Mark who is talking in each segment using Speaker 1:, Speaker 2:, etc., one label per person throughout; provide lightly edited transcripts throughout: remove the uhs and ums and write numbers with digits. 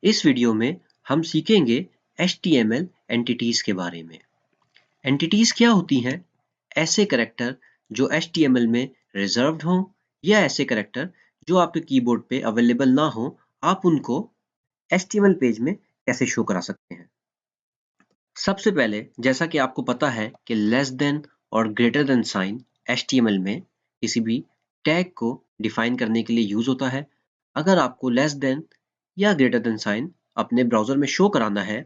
Speaker 1: इस वीडियो में हम सीखेंगे HTML एंटिटीज के बारे में। एंटिटीज क्या होती हैं? ऐसे कैरेक्टर जो HTML में रिजर्व्ड हों या ऐसे कैरेक्टर जो आपके कीबोर्ड पे अवेलेबल ना हो, आप उनको HTML पेज में कैसे शो करा सकते हैं। सबसे पहले जैसा कि आपको पता है कि लेस देन और ग्रेटर देन साइन HTML में किसी भी टैग को डिफाइन करने के लिए यूज होता है। अगर आपको लेस देन या ग्रेटर देन साइन अपने ब्राउजर में शो कराना है,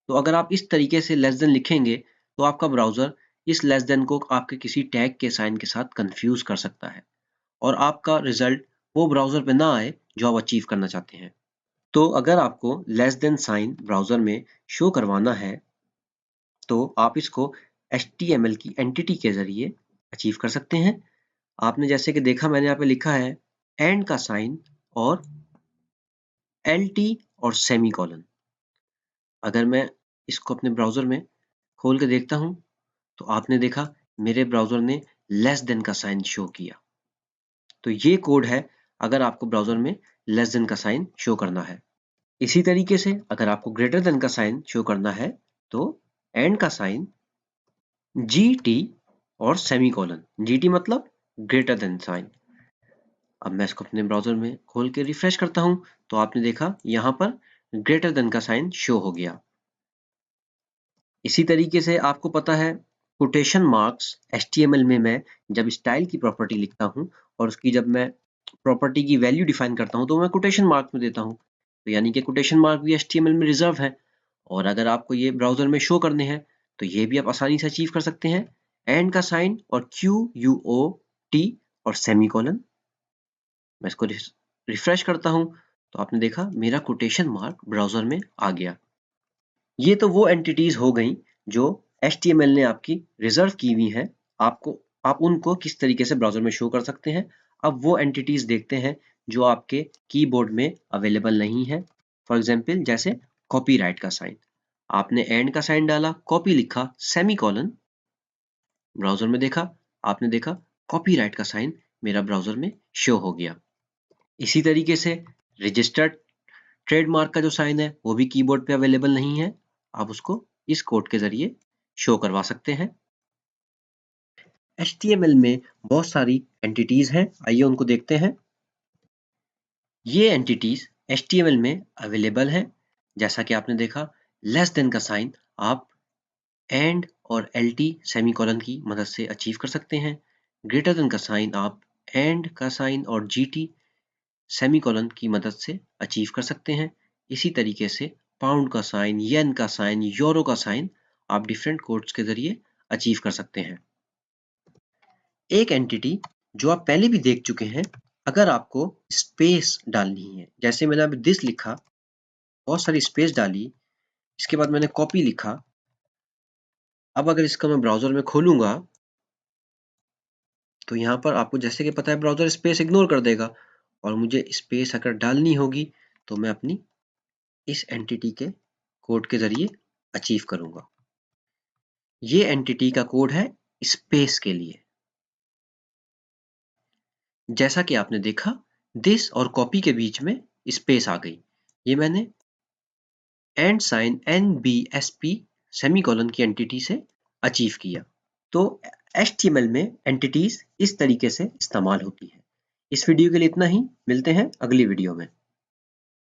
Speaker 1: तो अगर आप इस तरीके से लेस देन लिखेंगे तो आपका ब्राउजर इस लेस देन को आपके किसी टैग के साइन के साथ कंफ्यूज कर सकता है और आपका रिजल्ट वो ब्राउजर पे ना आए जो आप अचीव करना चाहते हैं। तो अगर आपको लेस देन साइन ब्राउजर में शो करवाना है, तो आप इसको HTML की एंटिटी के जरिए अचीव कर सकते हैं। आपने जैसे कि देखा, मैंने यहाँ पे लिखा है एंड का साइन और LT और सेमी कॉलन। अगर मैं इसको अपने ब्राउजर में खोल के देखता हूँ, तो आपने देखा मेरे ब्राउजर ने लेस देन का साइन शो किया। तो ये कोड है अगर आपको ब्राउजर में लेस देन का साइन शो करना है। इसी तरीके से अगर आपको ग्रेटर देन का साइन शो करना है, तो एंड का साइन GT और सेमीकोलन। GT मतलब ग्रेटर देन साइन। अब मैं इसको अपने ब्राउजर में खोल के रिफ्रेश करता हूं, तो आपने देखा यहां पर ग्रेटर देन का साइन शो हो गया। इसी तरीके से आपको पता है कोटेशन मार्क्स HTML में मैं जब स्टाइल की प्रॉपर्टी लिखता हूं और उसकी जब मैं प्रॉपर्टी की वैल्यू डिफाइन करता हूं, तो मैं कोटेशन मार्क में देता हूं। तो यानी कि कोटेशन मार्क भी HTML में रिजर्व है और अगर आपको ये ब्राउजर में शो करने हैं, तो ये भी आप आसानी से अचीव कर सकते हैं। एंड का साइन और QUOT और सेमीकोलन। मैं इसको रिफ्रेश करता हूं, तो आपने देखा मेरा कोटेशन मार्क ब्राउजर में आ गया। ये तो वो एंटिटीज हो गई जो HTML ने आपकी रिजर्व की हुई हैं। आप उनको किस तरीके से ब्राउजर में शो कर सकते हैं। अब वो एंटिटीज देखते हैं जो आपके कीबोर्ड में अवेलेबल नहीं है। फॉर एग्जांपल जैसे कॉपीराइट का साइन। आपने एंड का साइन डाला, कॉपी लिखा, सेमीकोलन, ब्राउजर में देखा, आपने देखा कॉपीराइट का साइन मेरा ब्राउजर में शो हो गया। इसी तरीके से रजिस्टर्ड ट्रेडमार्क का जो साइन है वो भी कीबोर्ड पे अवेलेबल नहीं है। आप उसको इस कोड के जरिए शो करवा सकते हैं। HTML में बहुत सारी एंटिटीज हैं, आइए उनको देखते हैं। ये एंटिटीज HTML में अवेलेबल हैं। जैसा कि आपने देखा लेस देन का साइन आप एंड और LT सेमीकोलन की मदद से अचीव कर सकते हैं। ग्रेटर देन का साइन आप एंड का साइन और GT सेमीकोलन की मदद से अचीव कर सकते हैं। इसी तरीके से पाउंड का साइन, येन का साइन, यूरो का साइन आप डिफरेंट कोड्स के जरिए अचीव कर सकते हैं। एक एंटिटी जो आप पहले भी देख चुके हैं, अगर आपको स्पेस डालनी है, जैसे मैंने अभी दिस लिखा, बहुत सारी स्पेस डाली, इसके बाद मैंने कॉपी लिखा। अब अगर इसका मैं ब्राउजर में खोलूंगा, तो यहाँ पर आपको जैसे कि पता है ब्राउजर स्पेस इग्नोर कर देगा और मुझे स्पेस अगर डालनी होगी तो मैं अपनी इस एंटिटी के कोड के जरिए अचीव करूंगा। ये एंटिटी का कोड है स्पेस के लिए। जैसा कि आपने देखा दिस और कॉपी के बीच में स्पेस आ गई। ये मैंने एंड साइन NBSP सेमीकोलन की एंटिटी से अचीव किया। तो HTML में एंटिटीज इस तरीके से इस्तेमाल होती है। इस वीडियो के लिए इतना ही, मिलते हैं अगली वीडियो में।